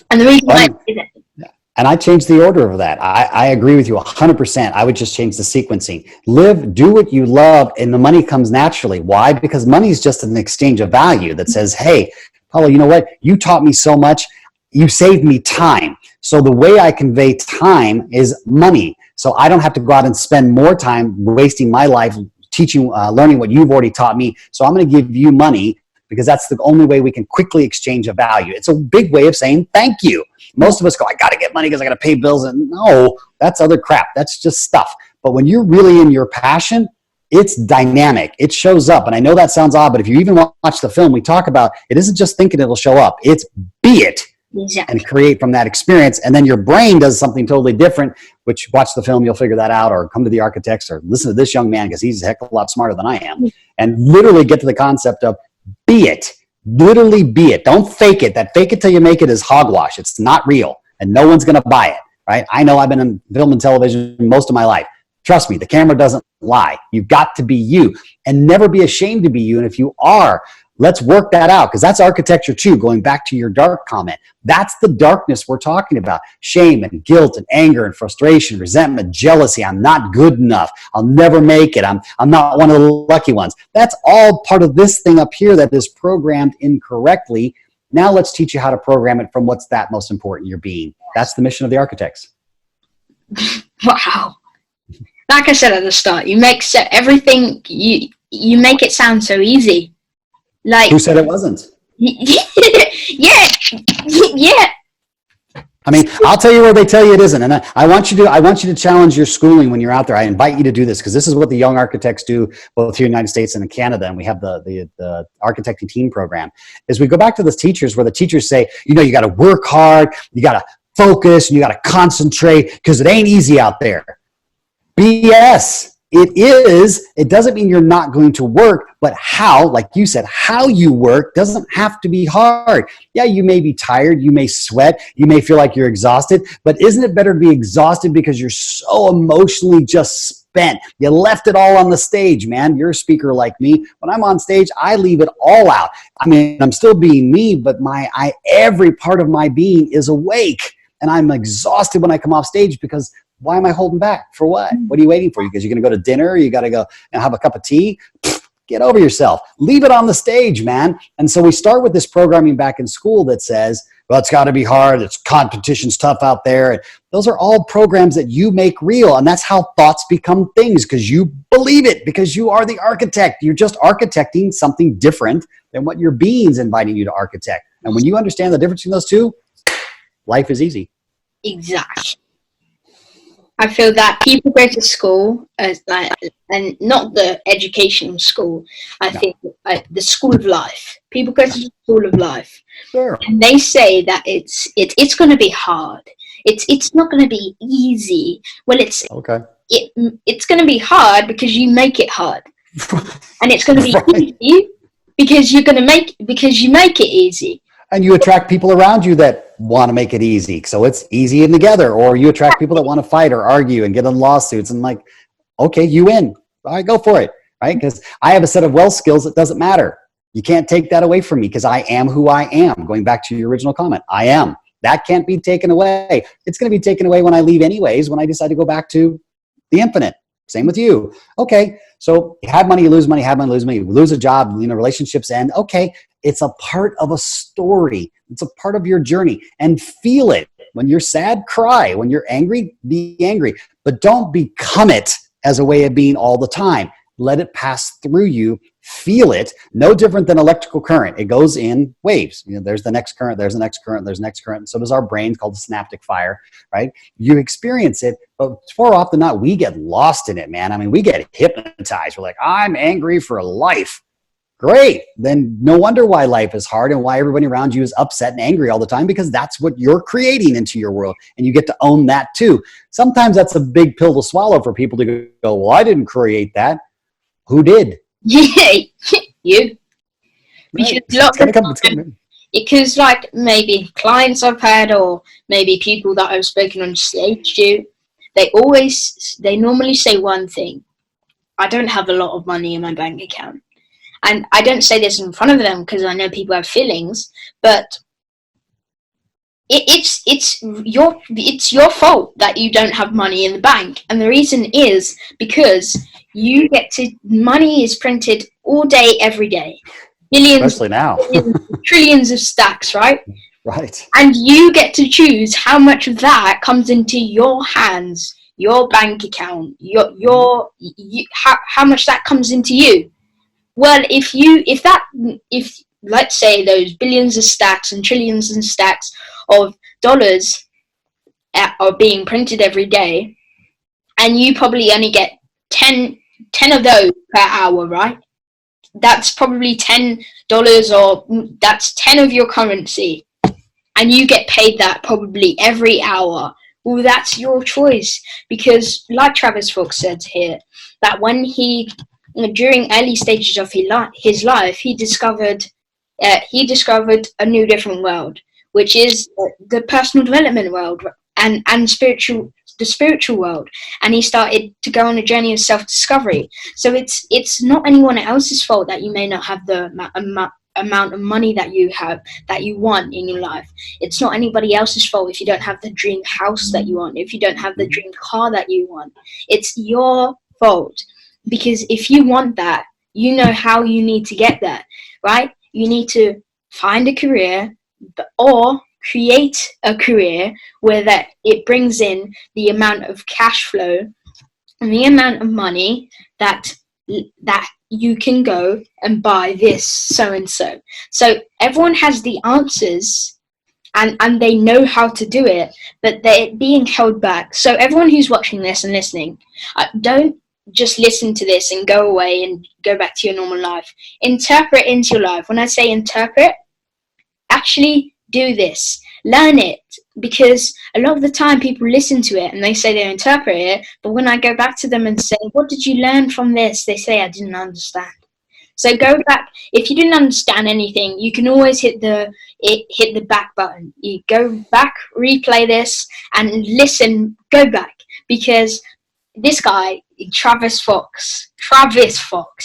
And the reason why I say that, and I changed the order of that. I agree with you 100%. I would just change the sequencing. Live, do what you love, and the money comes naturally. Why? Because money is just an exchange of value that says, hey, Paolo, you know what? You taught me so much. You saved me time. So the way I convey time is money. So I don't have to go out and spend more time wasting my life teaching, learning what you've already taught me. So I'm going to give you money because that's the only way we can quickly exchange a value. It's a big way of saying thank you. Most of us go, I got to get money because I got to pay bills. And no, that's other crap. That's just stuff. But when you're really in your passion, it's dynamic. It shows up. And I know that sounds odd, but if you even watch the film, we talk about it isn't just thinking it'll show up. It's be it. exactly. And create from that experience. And then your brain does something totally different, which watch the film, you'll figure that out, or come to the architects or listen to this young man because he's a heck of a lot smarter than I am. And literally get to the concept of be it. Literally be it. Don't fake it. That fake it till you make it is hogwash. It's not real and no one's going to buy it, right? I know I've been in film and television most of my life. Trust me, the camera doesn't lie. You've got to be you and never be ashamed to be you. And if you are, let's work that out because that's architecture too, going back to your dark comment. That's the darkness we're talking about. Shame and guilt and anger and frustration, resentment, jealousy. I'm not good enough. I'll never make it. I'm not one of the lucky ones. That's all part of this thing up here that is programmed incorrectly. Now let's teach you how to program it from what's that most important, your being. That's the mission of the architects. Wow. Like I said at the start, you make everything, you make it sound so easy. Like, who said it wasn't? Yeah. I mean, I'll tell you where they tell you it isn't. And I want you to challenge your schooling when you're out there. I invite you to do this because this is what the young architects do both here in the United States and in Canada. And we have the architecting team program is we go back to the teachers where the teachers say, you know, you got to work hard, you got to focus, and you got to concentrate because it ain't easy out there. BS. It is. It doesn't mean you're not going to work, but how, like you said, how you work doesn't have to be hard. Yeah, you may be tired, you may sweat, you may feel like you're exhausted, but isn't it better to be exhausted because you're so emotionally just spent? You left it all on the stage, man. You're a speaker like me. When I'm on stage, I leave it all out. I mean, I'm still being me, but every part of my being is awake, and I'm exhausted when I come off stage because why am I holding back? For what? What are you waiting for? Because you're going to go to dinner? You got to go and have a cup of tea? Get over yourself. Leave it on the stage, man. And so we start with this programming back in school that says, well, it's got to be hard. It's competition's tough out there. And those are all programs that you make real. And that's how thoughts become things because you believe it because you are the architect. You're just architecting something different than what your being's inviting you to architect. And when you understand the difference between those two, life is easy. Exactly. I feel that people go to school and not the educational school. I think the school of life. People go to the school of life, sure. And they say that it's going to be hard. It's not going to be easy. Well, it's going to be hard because you make it hard, and it's going to be easy because you make it easy. And you attract people around you that want to make it easy. So it's easy and together. Or you attract people that want to fight or argue and get in lawsuits. And like, okay, you win. All right, go for it. Right? Because I have a set of wealth skills that doesn't matter. You can't take that away from me because I am who I am. Going back to your original comment, I am. That can't be taken away. It's going to be taken away when I leave anyways, when I decide to go back to the infinite. Same with you. Okay, so you have money, you lose money, have money, lose money, you lose a job, relationships end. Okay, it's a part of a story. It's a part of your journey and feel it. When you're sad, cry. When you're angry, be angry. But don't become it as a way of being all the time. Let it pass through you. Feel it. No different than electrical current. It goes in waves. There's the next current, there's the next current, there's the next current. So does our brain, called the synaptic fire, right? You experience it, but more often than not, we get lost in it, man. I mean, we get hypnotized. We're like, I'm angry for life. Great. Then no wonder why life is hard and why everybody around you is upset and angry all the time, because that's what you're creating into your world. And you get to own that too. Sometimes that's a big pill to swallow for people to go, well, I didn't create that. Who did? Yeah, you. Because Because like maybe clients I've had, or maybe people that I've spoken on stage to, they normally say one thing: I don't have a lot of money in my bank account. And I don't say this in front of them because I know people have feelings, but it's your fault that you don't have money in the bank. And the reason is because money is printed all day, every day. Billions, especially now. billions, trillions of stacks, right? Right. And you get to choose how much of that comes into your hands, your bank account, how much that comes into you. Well, if let's say those billions of stacks and trillions and stacks of dollars are being printed every day, and you probably only get 10 of those per hour, right? That's probably $10, or that's 10 of your currency, and you get paid that probably every hour. Well, that's your choice, because like Travis Fox said here, that when during early stages of his life, he discovered a new different world, which is the personal development world and the spiritual world, and he started to go on a journey of self-discovery. So it's not anyone else's fault that you may not have the amount of money that you want in your life. It's not anybody else's fault if you don't have the dream house that you want, if you don't have the dream car that you want. It's your fault, because if you want that, you know how you need to get there, right? You need to find a career, or create a career where that it brings in the amount of cash flow and the amount of money that you can go and buy this so and so. So everyone has the answers, and they know how to do it, but they're being held back. So everyone who's watching this and listening, don't just listen to this and go away and go back to your normal life. Interpret into your life. When I say interpret, actually do this. Learn it, because a lot of the time people listen to it and they say they interpret it, but when I go back to them and say, what did you learn from this? They say, I didn't understand. So go back. If you didn't understand anything, you can always hit the back button. You go back, replay this, and listen. Go back, because this guy, Travis Fox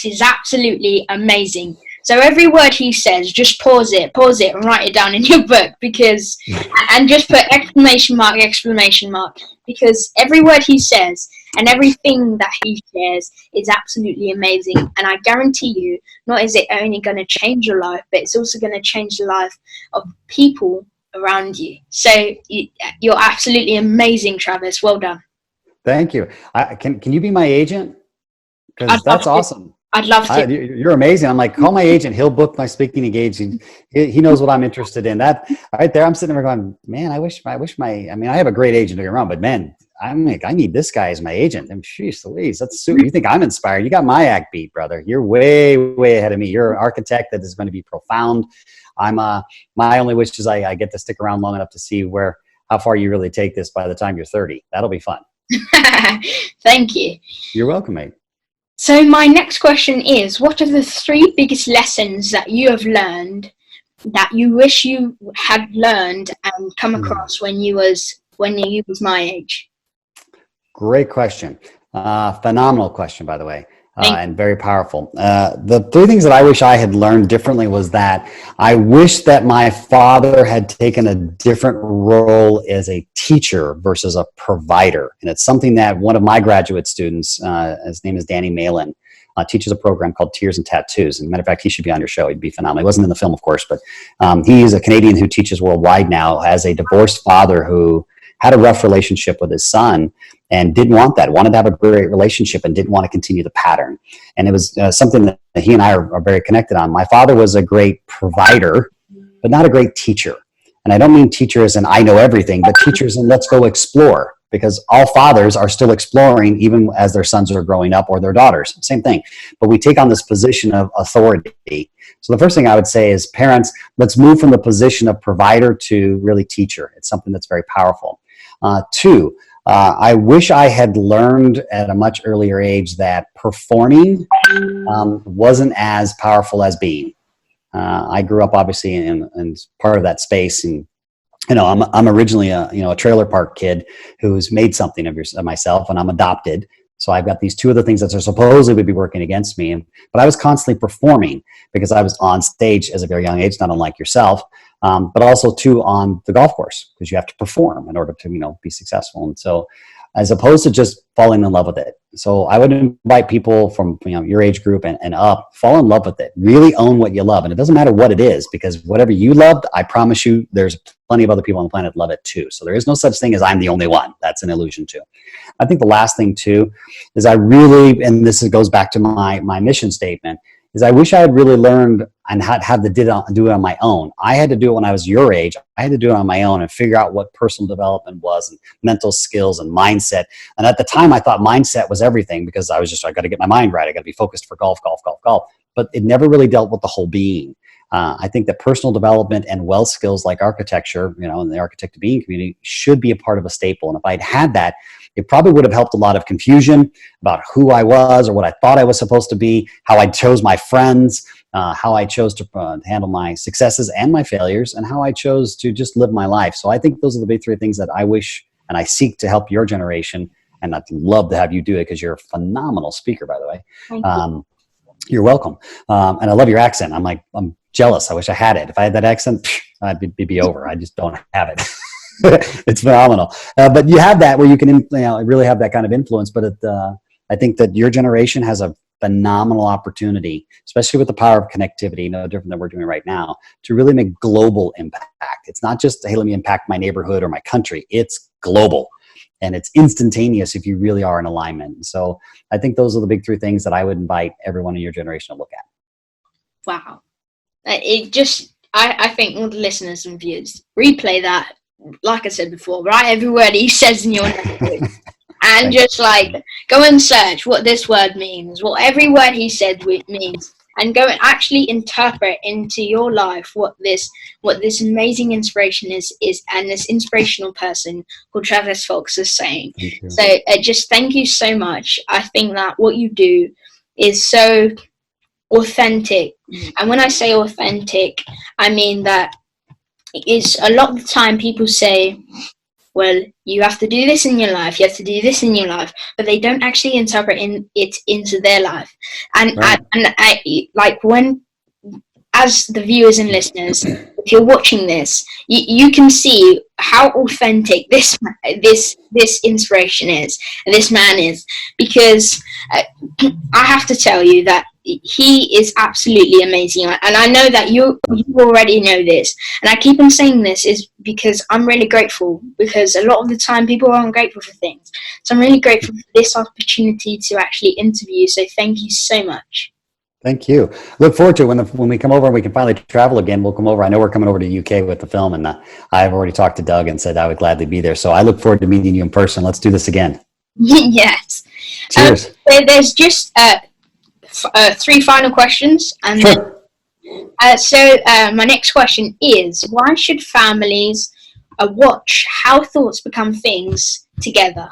is absolutely amazing. So every word he says, just pause it, and write it down in your book, because, and just put exclamation mark, because every word he says and everything that he shares is absolutely amazing. And I guarantee you, not is it only going to change your life, but it's also going to change the life of people around you. So you're absolutely amazing, Travis. Well done. Thank you. Can you be my agent? Because that's awesome. I'd love to. You're amazing. I'm like, call my agent. He'll book my speaking engagement. He knows what I'm interested in. That right there, I'm sitting there going, man, I have a great agent to get around, but man, I need this guy as my agent. I'm jeez Louise, that's super. You think I'm inspired? You got my act beat, brother. You're way, way ahead of me. You're an architect that is going to be profound. My only wish is I get to stick around long enough to see how far you really take this by the time you're 30. That'll be fun. Thank you. You're welcome, mate. So my next question is, what are the 3 biggest lessons that you have learned that you wish you had learned and come across when you was my age? Great question. Phenomenal question, by the way. And very powerful. The 3 things that I wish I had learned differently was that I wish that my father had taken a different role as a teacher versus a provider. And it's something that one of my graduate students, his name is Danny Malin, teaches a program called Tears and Tattoos. And matter of fact, he should be on your show. He'd be phenomenal. He wasn't in the film, of course, but he is a Canadian who teaches worldwide now as a divorced father who had a rough relationship with his son and didn't want that, wanted to have a great relationship and didn't want to continue the pattern. And it was something that he and I are very connected on. My father was a great provider, but not a great teacher. And I don't mean teacher as in I know everything, but teachers in let's go explore, because all fathers are still exploring even as their sons are growing up or their daughters, same thing. But we take on this position of authority. So the first thing I would say is parents, let's move from the position of provider to really teacher. It's something that's very powerful. 2, I wish I had learned at a much earlier age that performing wasn't as powerful as being. I grew up obviously in part of that space, and I'm originally a trailer park kid who's made something of myself, and I'm adopted. So I've got these two other things that are supposedly would be working against me. But I was constantly performing because I was on stage as a very young age, not unlike yourself, but also too on the golf course, because you have to perform in order to, be successful. And so as opposed to just falling in love with it. So I would invite people from your age group and up, fall in love with it. Really own what you love. And it doesn't matter what it is, because whatever you loved, I promise you, there's plenty of other people on the planet that love it too. So there is no such thing as I'm the only one. That's an illusion too. I think the last thing too is and this goes back to my mission statement, is I wish I had really learned and had to do it on my own. I had to do it when I was your age. I had to do it on my own and figure out what personal development was, and mental skills and mindset. And at the time, I thought mindset was everything, because I got to get my mind right. I got to be focused for golf. But it never really dealt with the whole being. I think that personal development and wealth skills like architecture, in the architect to being community, should be a part of a staple. And if I'd had that, it probably would have helped a lot of confusion about who I was or what I thought I was supposed to be, how I chose my friends, how I chose to handle my successes and my failures, and how I chose to just live my life. So I think those are the big three things that I wish and I seek to help your generation. And I'd love to have you do it, because you're a phenomenal speaker, by the way. Thank you. You're welcome. And I love your accent. I'm jealous. I wish I had it. If I had that accent, I'd be over. I just don't have it. It's phenomenal. But you have that where you can really have that kind of influence. But I think that your generation has a phenomenal opportunity, especially with the power of connectivity, no different than we're doing right now, to really make global impact. It's not just, hey, let me impact my neighborhood or my country. It's global. And it's instantaneous if you really are in alignment. So I think those are the big three things that I would invite everyone in your generation to look at. Wow. I think all the listeners and viewers, replay that, like I said before, write every word he says in your notebook. And just go and search what this word means, what every word he said means, and go and actually interpret into your life what this amazing inspiration is, and this inspirational person called Travis Fox is saying. So just thank you so much. I think that what you do is so authentic. And when I say authentic, I mean that it's a lot of the time people say, well, you have to do this in your life, you have to do this in your life, but they don't actually interpret it into their life. And right. When, as the viewers and listeners, if you're watching this, you can see how authentic this inspiration is, and this man is, because I have to tell you that he is absolutely amazing. And I know that you already know this, and I keep on saying this is because I'm really grateful, because a lot of the time people aren't grateful for things. So I'm really grateful for this opportunity to actually interview. So thank you so much. Thank you. Look forward to it when we come over and we can finally travel again. We'll come over. I know we're coming over to UK with the film, and I've already talked to Doug and said I would gladly be there. So I look forward to meeting you in person. Let's do this again. Yes. Cheers. There's just 3 final questions, and sure. My next question is: why should families watch How Thoughts Become Things together?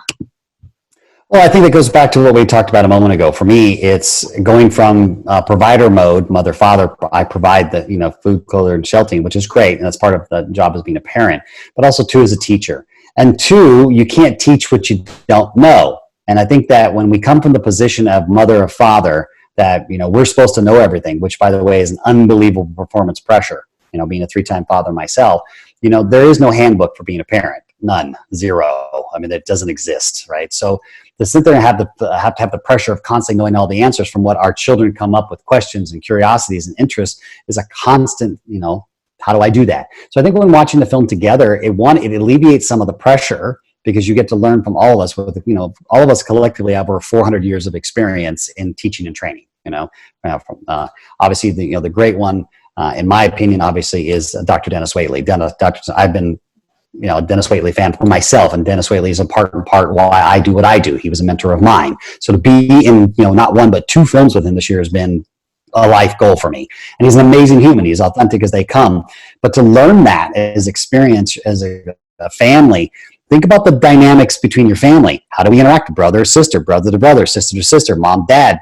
Well, I think it goes back to what we talked about a moment ago. For me, it's going from provider mode, mother, father. I provide the food, clothes, and shelter, which is great, and that's part of the job as being a parent. But also, 2, as a teacher, and 2, you can't teach what you don't know. And I think that when we come from the position of mother or father, that we're supposed to know everything, which, by the way, is an unbelievable performance pressure. Being a 3-time father myself, there is no handbook for being a parent. None, 0. I mean, it doesn't exist, right? So to sit there and have to have the pressure of constantly knowing all the answers from what our children come up with, questions and curiosities and interests, is a constant, how do I do that? So I think when watching the film together, it alleviates some of the pressure, because you get to learn from all of us. All of us collectively have over 400 years of experience in teaching and training. Obviously the great one, in my opinion, obviously is Dr. Dennis Waitley. I've been a Dennis Waitley fan for myself, and Dennis Waitley is a part why I do what I do. He was a mentor of mine. So to be in not 1 but 2 films with him this year has been a life goal for me. And he's an amazing human. He's authentic as they come. But to learn that as experience as a family, think about the dynamics between your family. How do we interact? Brother to brother to brother, sister to sister, mom, dad,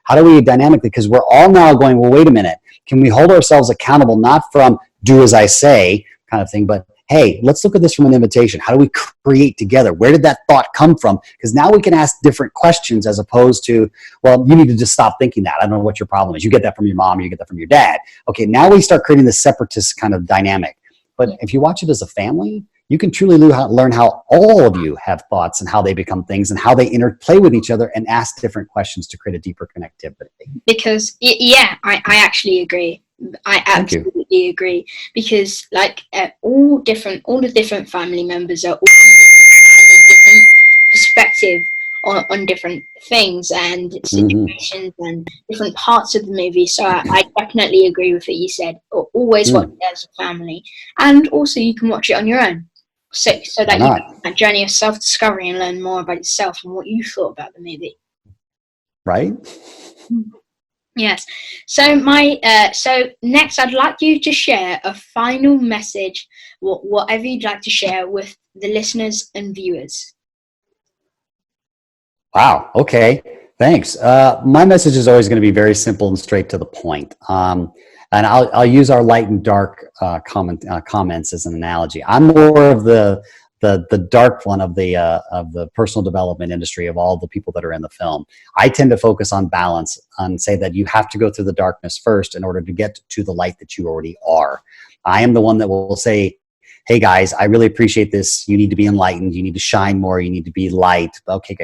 how do we dynamically, because we're all now going, well, wait a minute. can we hold ourselves accountable, not from do as I say kind of thing, but hey, let's look at this from an invitation. How do we create together? Where did that thought come from? Because now we can ask different questions as opposed to, well, you need to just stop thinking that. I don't know what your problem is. You get that from your mom, you get that from your dad. Okay, now we start creating this separatist kind of dynamic. But if you watch it as a family, you can truly learn how all of you have thoughts and how they become things and how they interplay with each other and ask different questions to create a deeper connectivity. Because I actually agree. I absolutely agree, because like all the different family members are all have a different perspective on different things and situations and different parts of the movie. So I definitely agree with what you said. Always watch it as a family, and also you can watch it on your own. So that you have that journey of self-discovery and learn more about yourself and what you thought about the movie. Right? Yes. So so next I'd like you to share a final message, whatever you'd like to share with the listeners and viewers. Wow. Okay. Thanks. My message is always going to be very simple and straight to the point. And I'll use our light and dark comments as an analogy. I'm more of the dark one of the personal development industry of all the people that are in the film. I tend to focus on balance and say that you have to go through the darkness first in order to get to the light that you already are. I am the one that will say, hey guys, I really appreciate this. You need to be enlightened. You need to shine more. You need to be light. Okay,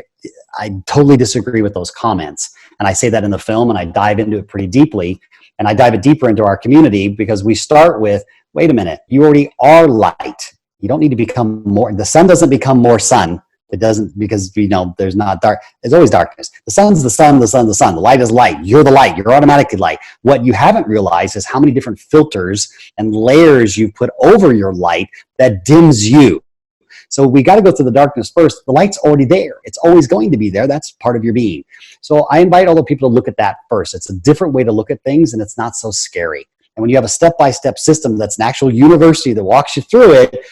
I totally disagree with those comments. And I say that in the film and I dive into it pretty deeply. And I dive it deeper into our community because we start with, wait a minute, you already are light. You don't need to become more. The sun doesn't become more sun. It doesn't, because there's not dark. There's always darkness. The sun's the sun, the sun, the sun. The light is light. You're the light. You're automatically light. What you haven't realized is how many different filters and layers you put over your light that dims you. So we got to go through the darkness first. The light's already there. It's always going to be there. That's part of your being. So I invite all the people to look at that first. It's a different way to look at things, and it's not so scary. And when you have a step-by-step system that's an actual university that walks you through it,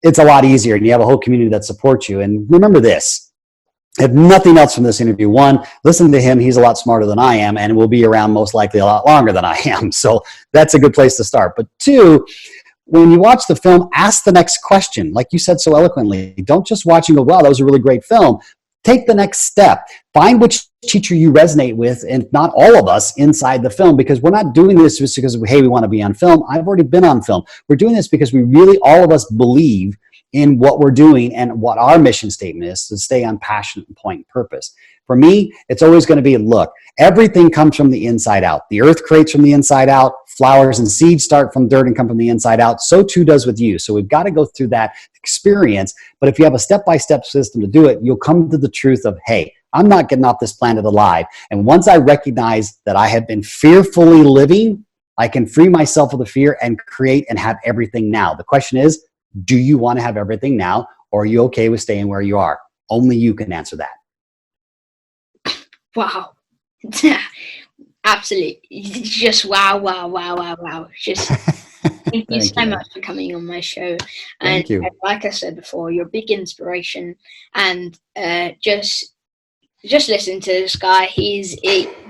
it's a lot easier, and you have a whole community that supports you. And remember this, if nothing else from this interview, one, listen to him. He's a lot smarter than I am and will be around most likely a lot longer than I am. So that's a good place to start. But two, when you watch the film, ask the next question. Like you said so eloquently, don't just watch and go, wow, that was a really great film. Take the next step. Find which teacher you resonate with, and not all of us inside the film, because we're not doing this just because, hey, we want to be on film. I've already been on film. We're doing this because we really, all of us believe in what we're doing and what our mission statement is, to stay on passion, point, and purpose. For me, it's always going to be, look, everything comes from the inside out. The earth creates from the inside out. Flowers and seeds start from dirt and come from the inside out. So too does with you. So we've got to go through that experience. But if you have a step-by-step system to do it, you'll come to the truth of, hey, I'm not getting off this planet alive. And once I recognize that I have been fearfully living, I can free myself of the fear and create and have everything now. The question is, do you want to have everything now, or are you okay with staying where you are? Only you can answer that. Wow. Absolutely. Just wow. Just thank you so much for coming on my show. And thank you. Like I said before, you're a big inspiration, and just listen to this guy. He's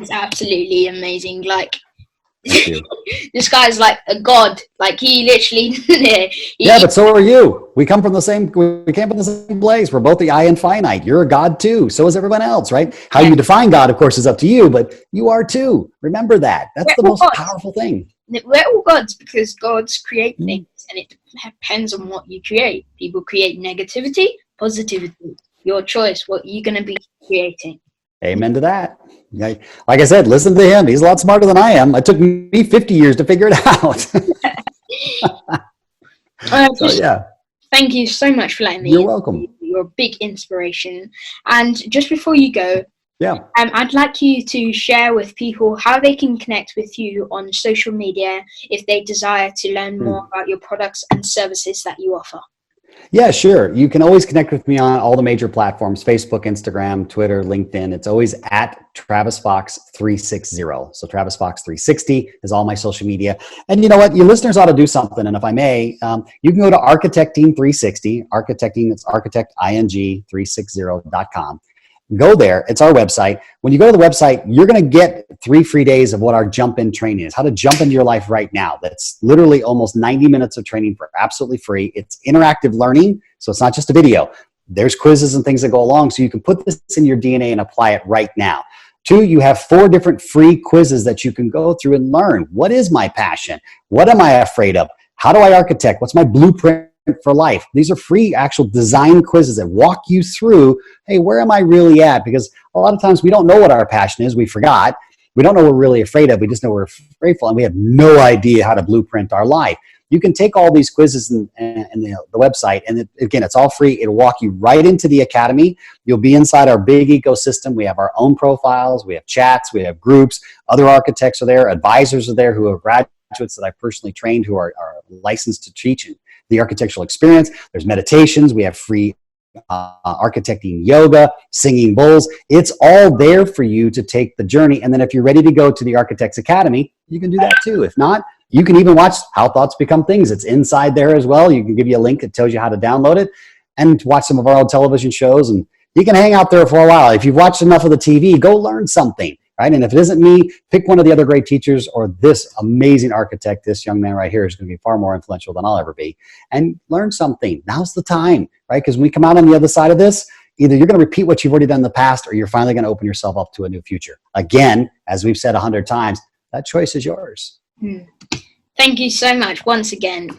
absolutely amazing. Like, this guy's like a god. Like, he literally yeah, but so are you. We came from the same place. We're both the I infinite. You're a god too. So is everyone else, right? How you define God, of course, is up to you, but you are too. Remember that. That's the most powerful thing. We're all gods because gods create things, and it depends on what you create. People create negativity, positivity. Your choice. What you're going to be creating. Amen to that. Like I said, listen to him. He's a lot smarter than I am. It took me 50 years to figure it out. Thank you so much for letting me. You're welcome. You're a big inspiration. And just before you go, I'd like you to share with people how they can connect with you on social media if they desire to learn more about your products and services that you offer. Yeah, sure. You can always connect with me on all the major platforms: Facebook, Instagram, Twitter, LinkedIn. It's always at Travis Fox 360. So Travis Fox 360 is all my social media. And you know what? Your listeners ought to do something. And if I may, you can go to Architecting 360. Architecting, it's architecting360.com. go there. It's our website. When you go to the website, you're going to get 3 free days of what our jump in training is, how to jump into your life right now. That's literally almost 90 minutes of training for absolutely free. It's interactive learning. So it's not just a video. There's quizzes and things that go along. So you can put this in your DNA and apply it right now. 2, you have 4 different free quizzes that you can go through and learn. What is my passion? What am I afraid of? How do I architect? What's my blueprint for life? These are free actual design quizzes that walk you through, hey, where am I really at? Because a lot of times we don't know what our passion is. We forgot. We don't know what we're really afraid of. We just know we're grateful, and we have no idea how to blueprint our life. You can take all these quizzes in the website, and again, it's all free. It'll walk you right into the academy. You'll be inside our big ecosystem. We have our own profiles. We have chats. We have groups. Other architects are there. Advisors are there who are graduates that I personally trained who are licensed to teach the architectural experience. There's meditations. We have free architecting yoga, singing bowls. It's all there for you to take the journey. And then if you're ready to go to the Architects Academy, you can do that too. If not, you can even watch How Thoughts Become Things. It's inside there as well. You can give you a link that tells you how to download it and watch some of our old television shows. And you can hang out there for a while. If you've watched enough of the TV, go learn something, right? And if it isn't me, pick one of the other great teachers or this amazing architect. This young man right here is going to be far more influential than I'll ever be. And learn something. Now's the time, right? Because when we come out on the other side of this, either you're going to repeat what you've already done in the past, or you're finally going to open yourself up to a new future. Again, as we've said 100 times, that choice is yours. Thank you so much once again.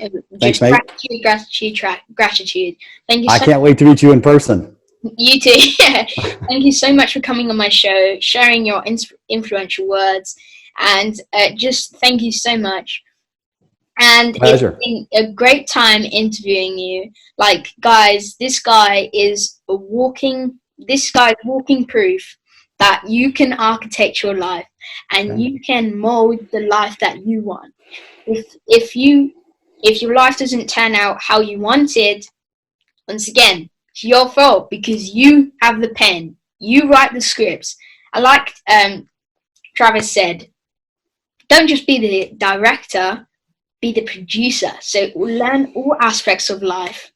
Thanks, mate. Gratitude. Thank you. I can't wait to meet you in person. You too. Thank you so much for coming on my show, sharing your influential words, and just thank you so much. And Pleasure. It's been a great time interviewing you. Like, guys, this guy is walking proof that you can architect your life and you can mold the life that you want. If your life doesn't turn out how you wanted, once again, it's your fault because you have the pen. You write the scripts. I like Travis said, don't just be the director, be the producer. So learn all aspects of life.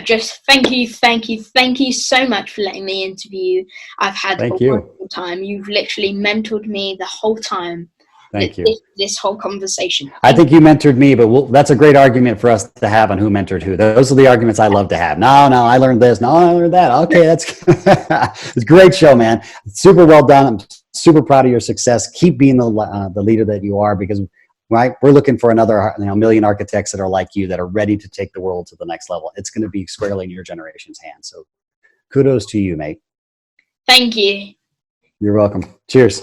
Just thank you so much for letting me interview you. I've had a wonderful time. You've literally mentored me the whole time. Thank you. This whole conversation. I think you mentored me, but that's a great argument for us to have on who mentored who. Those are the arguments I love to have. No, I learned this. No, I learned that. Okay, that's it's a great show, man. Super well done. I'm super proud of your success. Keep being the leader that you are, because right, we're looking for another million architects that are like you, that are ready to take the world to the next level. It's going to be squarely in your generation's hands. So kudos to you, mate. Thank you. You're welcome. Cheers.